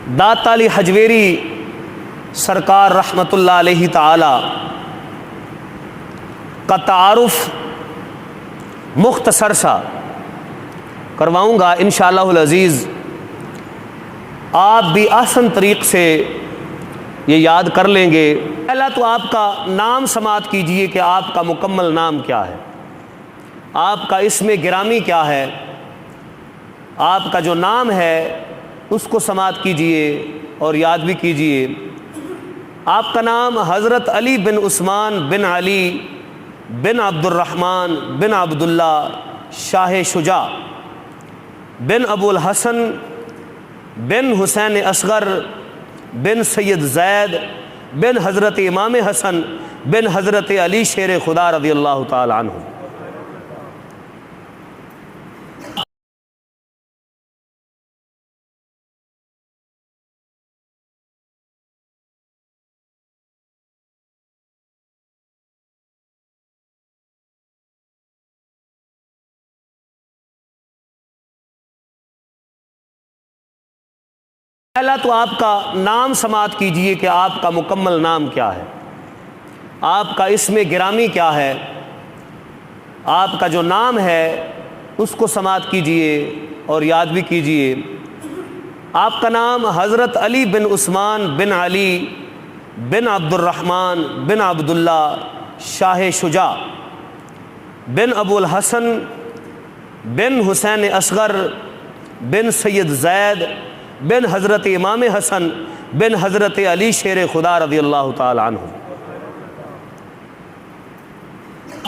داتا علی حجویری سرکار رحمۃ اللہ علیہ تعالی کا تعارف مختصر سا کرواؤں گا انشاءاللہ العزیز۔ آپ بھی آسان طریق سے یہ یاد کر لیں گے۔ پہلا تو آپ کا نام سماعت کیجئے کہ آپ کا مکمل نام کیا ہے، آپ کا اسم گرامی کیا ہے، آپ کا جو نام ہے اس کو سماعت کیجئے اور یاد بھی کیجئے۔ آپ کا نام حضرت علی بن عثمان بن علی بن عبد الرحمن بن عبداللہ شاہ شجاع بن ابو الحسن بن حسین اصغر بن سید زید بن حضرت امام حسن بن حضرت علی شیر خدا رضی اللہ تعالی عنہ۔ پہلا تو آپ کا نام سماعت کیجئے کہ آپ کا مکمل نام کیا ہے، آپ کا اسم گرامی کیا ہے، آپ کا جو نام ہے اس کو سماعت کیجئے اور یاد بھی کیجئے۔ آپ کا نام حضرت علی بن عثمان بن علی بن عبد الرحمن بن عبداللہ شاہ شجاع بن ابو الحسن بن حسین اصغر بن سید زید بن حضرت امام حسن بن حضرت علی شیر خدا رضی اللہ تعالی عنہ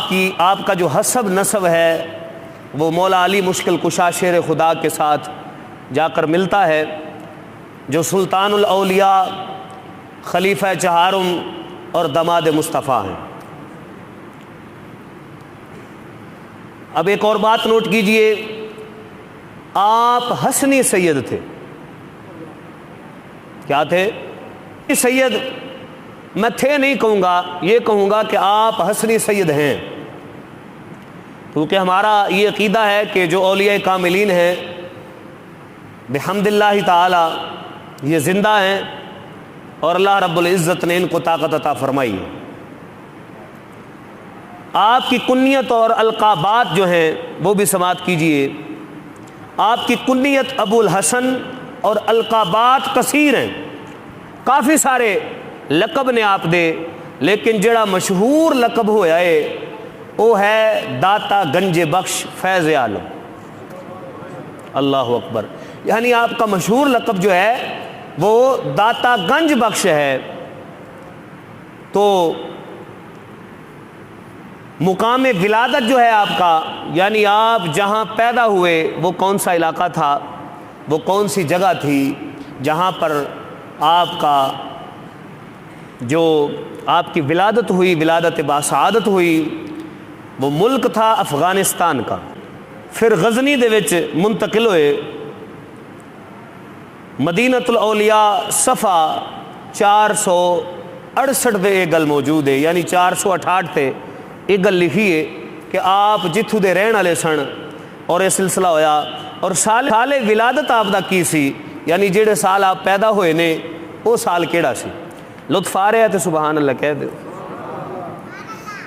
کی آپ کا جو حسب نسب ہے وہ مولا علی مشکل کشا شیر خدا کے ساتھ جا کر ملتا ہے، جو سلطان الاولیاء خلیفہ چہارم اور دماد مصطفیٰ ہیں۔ اب ایک اور بات نوٹ کیجئے، آپ حسنی سید تھے۔ کیا تھے؟ سید میں تھے نہیں کہوں گا، یہ کہوں گا کہ آپ حسنی سید ہیں، کیونکہ ہمارا یہ عقیدہ ہے کہ جو اولیاء کاملین ہیں بحمد اللہ تعالی یہ زندہ ہیں اور اللہ رب العزت نے ان کو طاقت عطا فرمائی ہے۔ آپ کی کنیت اور القابات جو ہیں وہ بھی سماعت کیجئے۔ آپ کی کنیت ابو الحسن اور القابات کثیر ہیں، کافی سارے لقب نے آپ دے، لیکن جڑا مشہور لقب ہویا ہے وہ ہے داتا گنج بخش فیض عالم۔ اللہ اکبر، یعنی آپ کا مشہور لقب جو ہے وہ داتا گنج بخش ہے۔ تو مقام ولادت جو ہے آپ کا، یعنی آپ جہاں پیدا ہوئے وہ کون سا علاقہ تھا، وہ کون سی جگہ تھی جہاں پر آپ کا جو آپ کی ولادت ہوئی، ولادت باسعادت ہوئی، وہ ملک تھا افغانستان کا۔ پھر غزنی دے وچ منتقل ہوئے، مدینۃ الاولیاء صفحہ 468 پہ یہ گل موجود ہے، یعنی 468 تے یہ گل لکھی ہے کہ آپ جتھوں دے رہن والے سن اور یہ سلسلہ ہویا، اور سال ولادت آپ دا کی سی، یعنی جڑے سال آپ پیدا ہوئے نے وہ سال کیڑا سی؟ لطف آ رہا ہے تو سبحان اللہ کہہ دو۔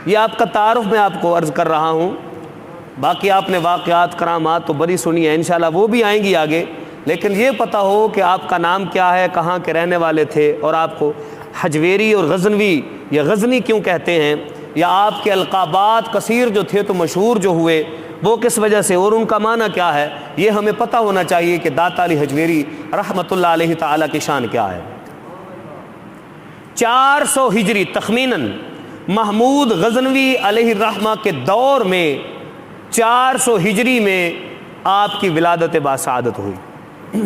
یہ آپ کا تعارف میں آپ کو عرض کر رہا ہوں، باقی آپ نے واقعات کرامات تو بڑی سنی ہے، انشاءاللہ وہ بھی آئیں گی آگے، لیکن یہ پتہ ہو کہ آپ کا نام کیا ہے، کہاں کے رہنے والے تھے، اور آپ کو حجویری اور غزنوی یا غزنی کیوں کہتے ہیں، یا آپ کے القابات کثیر جو تھے تو مشہور جو ہوئے وہ کس وجہ سے، اور ان کا معنی کیا ہے، یہ ہمیں پتہ ہونا چاہیے کہ داتا علی حجویری رحمۃ اللہ علیہ تعالیٰ کی شان کیا ہے۔ 400 ہجری تخمیناً محمود غزنوی علیہ الرحمہ کے دور میں 400 ہجری میں آپ کی ولادت باسعادت ہوئی۔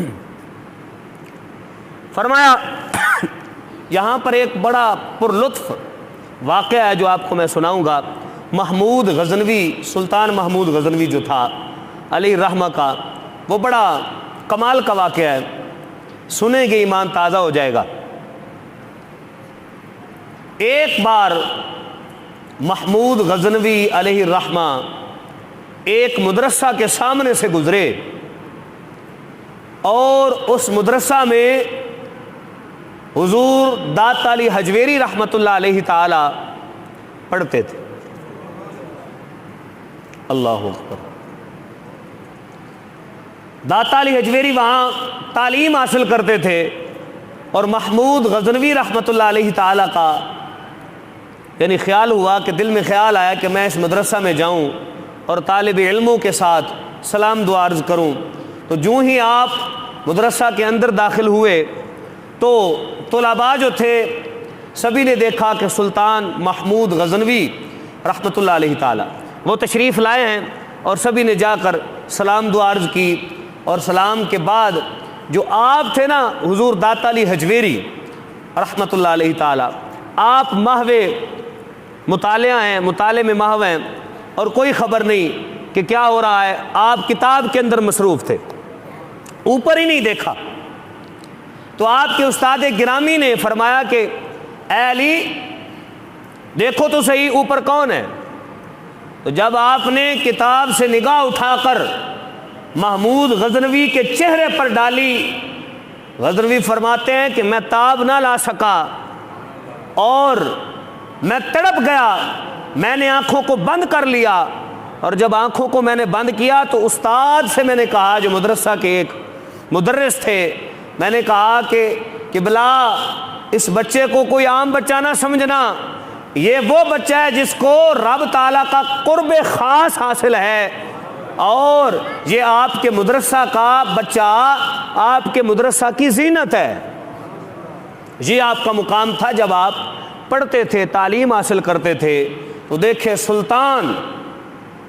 فرمایا یہاں پر ایک بڑا پرلطف واقعہ ہے جو آپ کو میں سناؤں گا۔ محمود غزنوی، سلطان محمود غزنوی جو تھا علیہ الرحمہ کا، وہ بڑا کمال کا واقعہ ہے، سنیں گے ایمان تازہ ہو جائے گا۔ ایک بار محمود غزنوی علیہ الرحمہ ایک مدرسہ کے سامنے سے گزرے اور اس مدرسہ میں حضور داتا علی حجویری رحمۃ اللہ علیہ تعالی پڑھتے تھے۔ اللہ اکبر۔ داتا علی حجویری وہاں تعلیم حاصل کرتے تھے، اور محمود غزنوی رحمۃ اللہ علیہ تعالی کا یعنی خیال ہوا کہ دل میں خیال آیا کہ میں اس مدرسہ میں جاؤں اور طالب علموں کے ساتھ سلام دعا عرض کروں۔ تو جو ہی آپ مدرسہ کے اندر داخل ہوئے تو طلباء جو تھے سبھی نے دیکھا کہ سلطان محمود غزنوی رحمۃ اللہ علیہ تعالی وہ تشریف لائے ہیں، اور سبھی نے جا کر سلام دعا عرض کی، اور سلام کے بعد جو آپ تھے نا حضور داتا علی حجویری رحمۃ اللہ علیہ تعالی، آپ محو مطالعہ ہیں، مطالعے میں محو ہیں، اور کوئی خبر نہیں کہ کیا ہو رہا ہے، آپ کتاب کے اندر مصروف تھے، اوپر ہی نہیں دیکھا۔ تو آپ کے استاد گرامی نے فرمایا کہ اے علی دیکھو تو صحیح اوپر کون ہے۔ تو جب آپ نے کتاب سے نگاہ اٹھا کر محمود غزنوی کے چہرے پر ڈالی، غزنوی فرماتے ہیں کہ میں تاب نہ لا سکا اور میں تڑپ گیا، میں نے آنکھوں کو بند کر لیا، اور جب آنکھوں کو میں نے بند کیا تو استاد سے میں نے کہا، جو مدرسہ کے ایک مدرس تھے، میں نے کہا کہ قبلہ اس بچے کو کوئی عام بچہ نہ سمجھنا، یہ وہ بچہ ہے جس کو رب تعالیٰ کا قرب خاص حاصل ہے، اور یہ آپ کے مدرسہ کا بچہ آپ کے مدرسہ کی زینت ہے۔ یہ آپ کا مقام تھا جب آپ پڑھتے تھے، تعلیم حاصل کرتے تھے۔ تو دیکھیں سلطان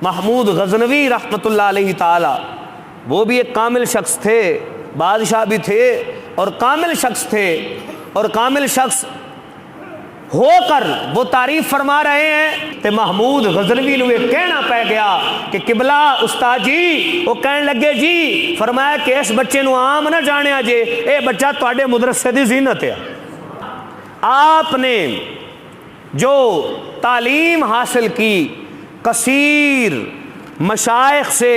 محمود غزنوی رحمۃ اللہ علیہ تعالی وہ بھی ایک کامل شخص تھے، بادشاہ بھی تھے اور کامل شخص تھے، اور کامل شخص ہو کر وہ تعریف فرما رہے ہیں کہ محمود غزنوی نے کہنا پہ گیا کہ قبلہ استاد جی، وہ کہنے لگے جی، فرمایا کہ اس بچے نو عام نہ جانے جے، اے بچہ تواڈے مدرسے دی زینت ہے۔ آپ نے جو تعلیم حاصل کی کثیر مشائخ سے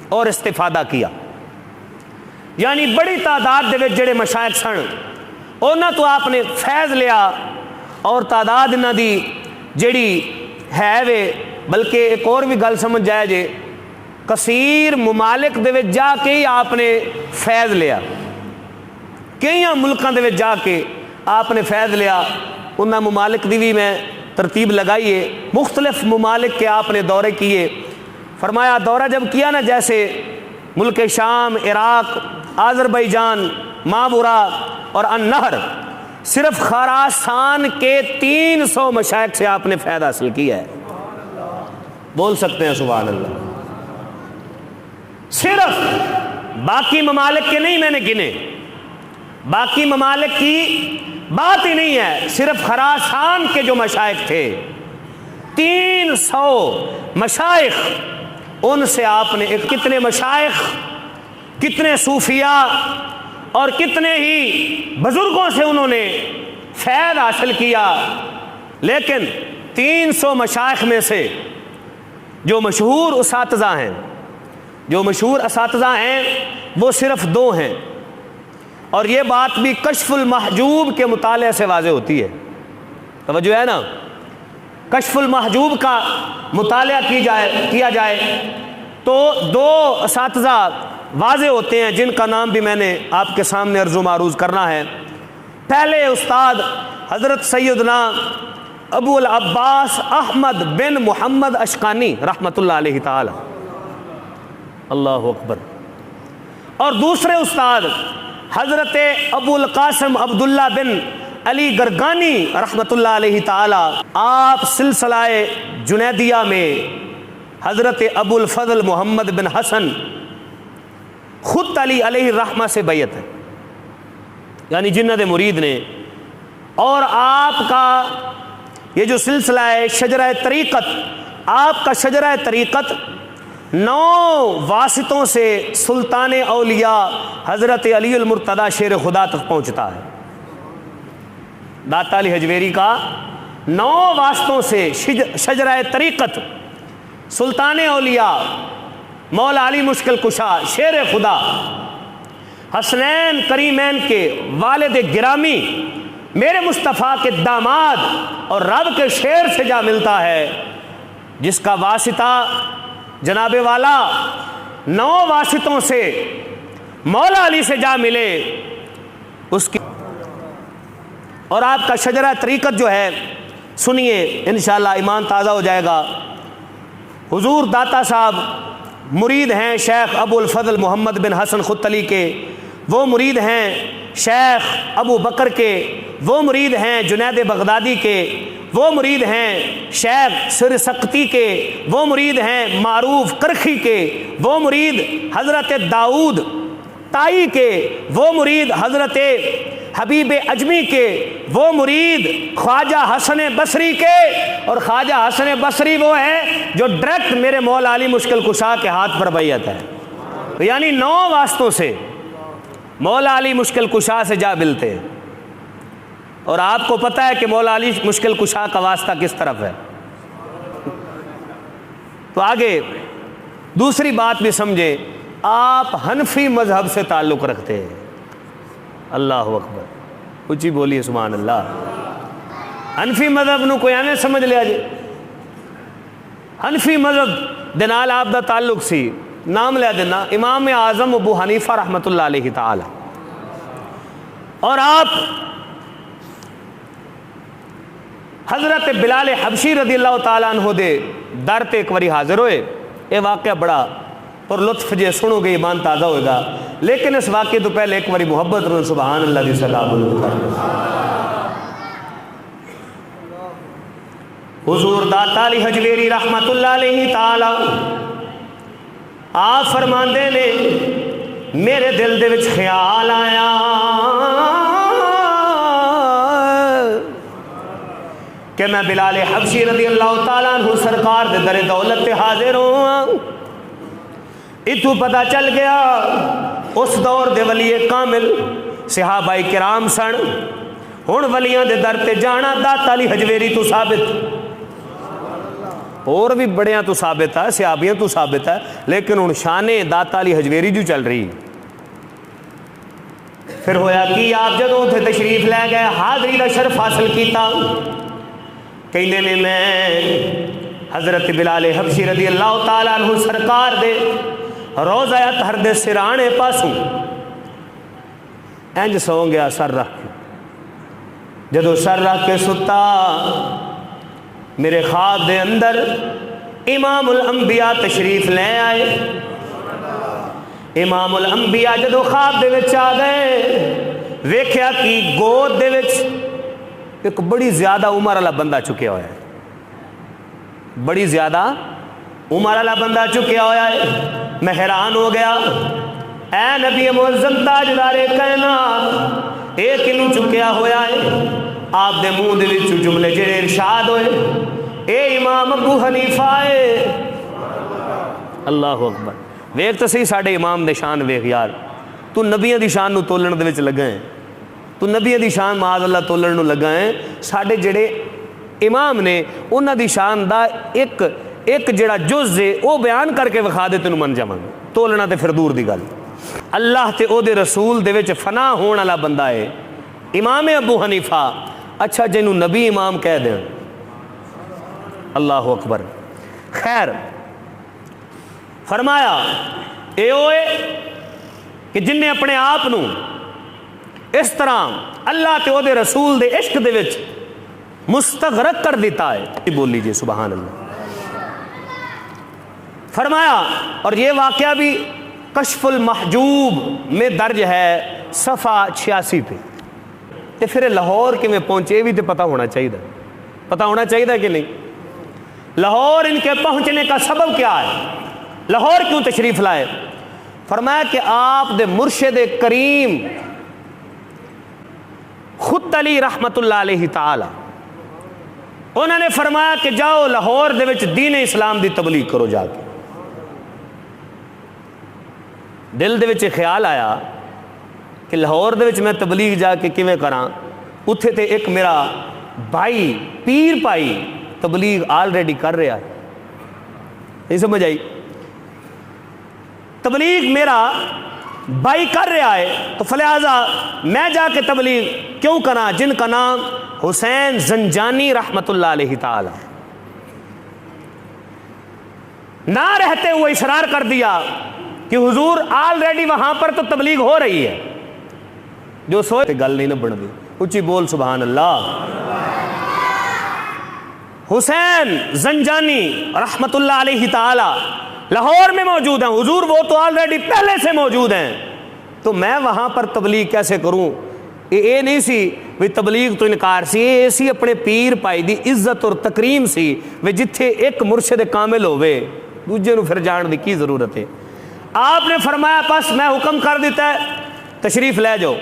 اور استفادہ کیا، یعنی بڑی تعداد دے وچ جڑے مشائخ سن انہاں تو آپ نے فیض لیا، اور تعداد انہاں دی جڑی ہے وے، بلکہ ایک اور بھی گل سمجھ جائے جے، کثیر ممالک دے وچ جا کے ہی آپ نے فیض لیا، کئی ملکاں دے وچ جا کے آپ نے فیض لیا۔ انہاں ممالک دی بھی میں ترتیب لگائیے، مختلف ممالک کے آپ نے دورے کیے۔ فرمایا دورہ جب کیا نا، جیسے ملک شام، عراق، آذربائیجان، مابورا اور النہر، صرف خراسان کے 300 مشائخ سے آپ نے فائدہ حاصل کیا ہے۔ بول سکتے ہیں سبحان اللہ؟ صرف، باقی ممالک کے نہیں میں نے گنے، باقی ممالک کی بات ہی نہیں ہے، صرف خراسان کے جو مشائخ تھے 300 مشائخ، ان سے آپ نے کتنے مشائخ، کتنے صوفیاء اور کتنے ہی بزرگوں سے انہوں نے فیض حاصل کیا۔ لیکن 300 مشائخ میں سے جو مشہور اساتذہ ہیں، جو مشہور اساتذہ ہیں وہ صرف 2 ہیں، اور یہ بات بھی کشف المحجوب کے مطالعے سے واضح ہوتی ہے۔ توجہ ہے نا؟ کشف المحجوب کا مطالعہ کیا جائے تو 2 اساتذہ واضح ہوتے ہیں، جن کا نام بھی میں نے آپ کے سامنے عرض و معروض کرنا ہے۔ پہلے استاد حضرت سیدنا ابو العباس احمد بن محمد اشقانی رحمۃ اللہ علیہ تعالی، اللہ اکبر، اور دوسرے استاد حضرت ابو القاسم عبداللہ بن علی گرگانی رحمۃ اللہ علیہ تعالی۔ آپ سلسلہ جنیدیہ میں حضرت ابو الفضل محمد بن حسن خود علی علیہ الرحمہ سے بیعت ہے، یعنی جنہ دے مرید نے، اور آپ کا یہ جو سلسلہ ہے شجرہ طریقت، آپ کا شجرہ طریقت 9 واسطوں سے سلطان اولیاء حضرت علی المرتضی شیر خدا تک پہنچتا ہے۔ داتا علی حجویری کا 9 واسطوں سے شجرہ طریقت سلطان اولیاء مولا علی مشکل کشا شیر خدا حسنین کریمین کے والد گرامی میرے مصطفیٰ کے داماد اور رب کے شیر سے جا ملتا ہے، جس کا واسطہ جناب والا 9 واسطوں سے مولا علی سے جا ملے، اس کی اور آپ کا شجرہ طریقت جو ہے سنیے، انشاءاللہ ایمان تازہ ہو جائے گا۔ حضور داتا صاحب مرید ہیں شیخ ابو الفضل محمد بن حسن خطلی کے، وہ مرید ہیں شیخ ابو بکر کے، وہ مرید ہیں جنید بغدادی کے، وہ مرید ہیں شیخ سر سقطی کے، وہ مرید ہیں معروف کرخی کے، وہ مرید حضرت داؤد تائی کے، وہ مرید حضرت حبیب اجمی کے، وہ مرید خواجہ حسن بصری کے، اور خواجہ حسن بصری وہ ہے جو ڈائریکٹ میرے مولا علی مشکل کشا کے ہاتھ پر بیعت ہے، یعنی 9 واسطوں سے مولا علی مشکل کشا سے جا ملتے ہیں۔ اور آپ کو پتہ ہے کہ مولا علی مشکل کشا کا واسطہ کس طرف ہے۔ تو آگے دوسری بات بھی سمجھیں، آپ حنفی مذہب سے تعلق رکھتے ہیں، اللہ اکبر، اونچی بولیے سبحان اللہ۔ حنفی مذہب نو کوئی آنے سمجھ لیا جی، حنفی مذہب دے نال آپ دا تعلق سی، نام لیا دینا امام اعظم ابو حنیفہ رحمۃ اللہ علیہ تعالی، اور آپ حضرت بلال حبشی رضی اللہ تعالیٰ عنہ دے در تے ایک واری حاضر ہوئے۔ یہ واقعہ بڑا پر لطف جے سنو گے ایمان تازہ ہوئے گا، لیکن اس واقعے تو پہلے ایک واری محبت رہے سبحان اللہ دی صلاح بلند کر۔ حضور داتا علی حجویری رحمت اللہ علیہ تعالی آپ فرماندے نے میرے دل دے وچ خیال آیا کہ میں بلال حبشی رضی اللہ تعالیٰ عنہ سرکار دے در دولت تے حاضر ہوں۔ اتو پتہ چل گیا اس دور دے ولی کامل صحابہ کرام سن، ہن ولیاں دے در تے جانا داتا علی حجویری تو ثابت، اور بھی بڑیاں تو ثابت ہے، صحابیاں تو ثابت ہے، لیکن ہن شان داتا علی حجویری جو چل رہی۔ پھر ہویا کہ آپ جدوں اتھے تشریف لے گئے حاضری دا شرف حاصل کیتا، کہندے نے میں حضرت بلال حبشی رضی اللہ تعالیٰ عنہ سرکار دے روضہ اطہر دے سرانے پاسوں انج سو گیا سر رکھ کے، جدو سر رکھ کے ستا میرے خواب دے اندر امام الانبیاء تشریف لے آئے۔ امام الانبیاء جدو خواب دے وچ آ گئے، ویکھیا کہ گود دے وچ ایک بڑی زیادہ عمر والا بندہ چکیا ہوا ہے، بڑی زیادہ عمر والا بندہ چکیا ہوا ہے۔ میں حیران ہو گیا، اے نبی معظم تاجدار کائنات، ایک کنوں چکیا ہوا ہے؟ آپ دے منہ دے وچ جملے جڑے ارشاد ہوئے، اے امام ابو حنیفہ ہے۔ اللہ اکبر، ویکھ تو صحیح ساڈے امام دے شان ویکھ یار، تو نبیوں دی شان نو تولن دے وچ لگا ہے، تو نبی دی شان معاذ اللہ تولن نو لگا ہے۔ ساڈے جڑے امام نے انہاں دی شان دا ایک جڑا جز ہے وہ بیان کر کے وکھا دے تینوں من جاواں، تولنا تے پھر دور دی گل۔ اللہ تے او دے رسول دے وچ فنا ہون والا بندہ ہے امام ابو حنیفہ، اچھا جنوں نبی امام کہہ دیں، اللہ اکبر۔ خیر فرمایا اے ہوئے کہ جن نے اپنے آپ نو اس طرح اللہ تے او دے رسول دے عشق دے وچ مستغرق کر دیتا ہے، بول لیجئے سبحان اللہ۔ فرمایا، اور یہ واقعہ بھی کشف المحجوب میں درج ہے صفحہ 86 پہ۔ تے پھر لاہور کے میں پہنچے بھی تے پتہ ہونا چاہیے، پتہ ہونا چاہیے کہ نہیں؟ لاہور ان کے پہنچنے کا سبب کیا ہے؟ لاہور کیوں تشریف لائے؟ فرمایا کہ آپ دے مرشد کریم خط علی رحمت اللہ علیہ تعالی انہوں نے فرمایا کہ جاؤ لاہور دے وچ دین اسلام دی تبلیغ کرو۔ جا کے دل دے وچ خیال آیا کہ لاہور دے وچ میں تبلیغ جا کے کیویں کراں؟ اتھے تے ایک میرا بھائی پیر بھائی تبلیغ آلریڈی کر رہا ہے، نہیں سمجھ آئی؟ تبلیغ میرا بائی کر رہا ہے تو فلہذا میں جا کے تبلیغ کیوں کرا جن کا نام حسین زنجانی رحمت اللہ علیہ تعالی، نہ رہتے ہوئے اصرار کر دیا کہ حضور آلریڈی وہاں پر تو تبلیغ ہو رہی ہے، جو سوچ گل نہیں نہ بن دی، اچھی بول سبحان اللہ۔ حسین زنجانی رحمت اللہ علیہ تعالی لاہور میں موجود ہیں، حضور وہ تو آلریڈی پہلے سے موجود ہیں، تو میں وہاں پر تبلیغ کیسے کروں؟ یہ نہیں سی بھی تبلیغ تو انکار سی، یہ سی اپنے پیر پائی دی عزت اور تکریم سی وی جتھے ایک مرشد کامل ہوئے دوجے نو پھر جان دی کی ضرورت ہے۔ آپ نے فرمایا بس میں حکم کر دیتا ہے تشریف لے جاؤ،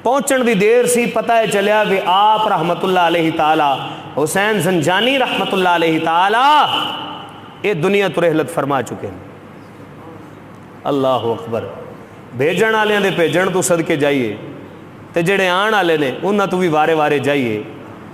پہنچن دی دیر سی پتہ ہے چلیا بھی آپ رحمت اللہ علیہ تعالی حسین زنجانی رحمت اللہ علیہ تعالی یہ دنیا تو رحلت فرما چکے ہیں۔ اللہ اکبر، بھیجن والے دے بھیجن تو صدقے جائیے تے جڑے آن والے نے انہاں تو بھی وارے وارے جائیے۔